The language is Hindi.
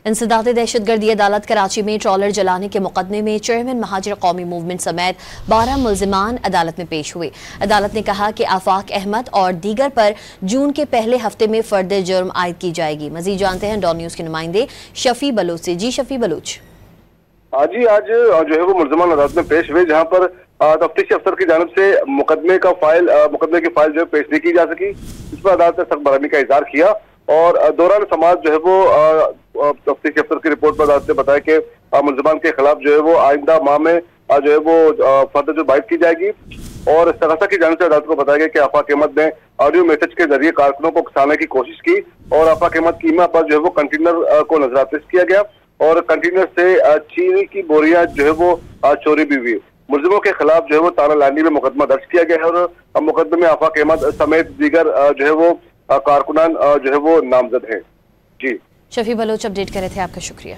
इंसदाद दहशतगर्दी अदालत कराची में ट्रॉलर जलाने के मुकदमे में चेयरमैन महाजिर कौमी मूवमेंट समेत 12 मुल्जिमान अदालत में पेश हुए। अदालत ने कहा कि आफाक अहमद और दीगर पर जून के पहले हफ्ते में फर्द जुर्म आयद की जाएगी। मजीद जानते हैं डॉन न्यूज के नुमाइंदे शफी बलोच से। जी शफी बलोच। जी आज जो है वो मुल्जिमान अदालत में पेश हुए, जहाँ पर तफ्तीशी अफसर की जानिब से मुकदमे की फाइल जो है पेश नहीं की जा सकी। इस पर अदालत ने सख्त बरहमी का इजहार किया और दौरान समाज जो है वो तफ्तीशी अफसर की रिपोर्ट पर अदालत ने बताया कि मुल्जिमान के खिलाफ जो है वो आइंदा माह में जो है वो फर्द जुर्म आयद की जाएगी। और सगासा की जानिब से अदालत को बताया गया कि आफाक अहमद ने ऑडियो मैसेज के जरिए कारकुनों को उकसाने की कोशिश की और आफाक अहमद कीमा पर जो है वो कंटेनर को नजरापेश किया गया और कंटेनर से चीनी की बोरियां जो है वो चोरी भी हुई। मुल्जिमों के खिलाफ जो है वो तानालानी में मुकदमा दर्ज किया गया है और मुकदमे में आफाक अहमद समेत दीगर जो है वो कारकुनान जो है वो नामजद हैं। जी शफी बलोच अपडेट कर रहे थे, आपका शुक्रिया।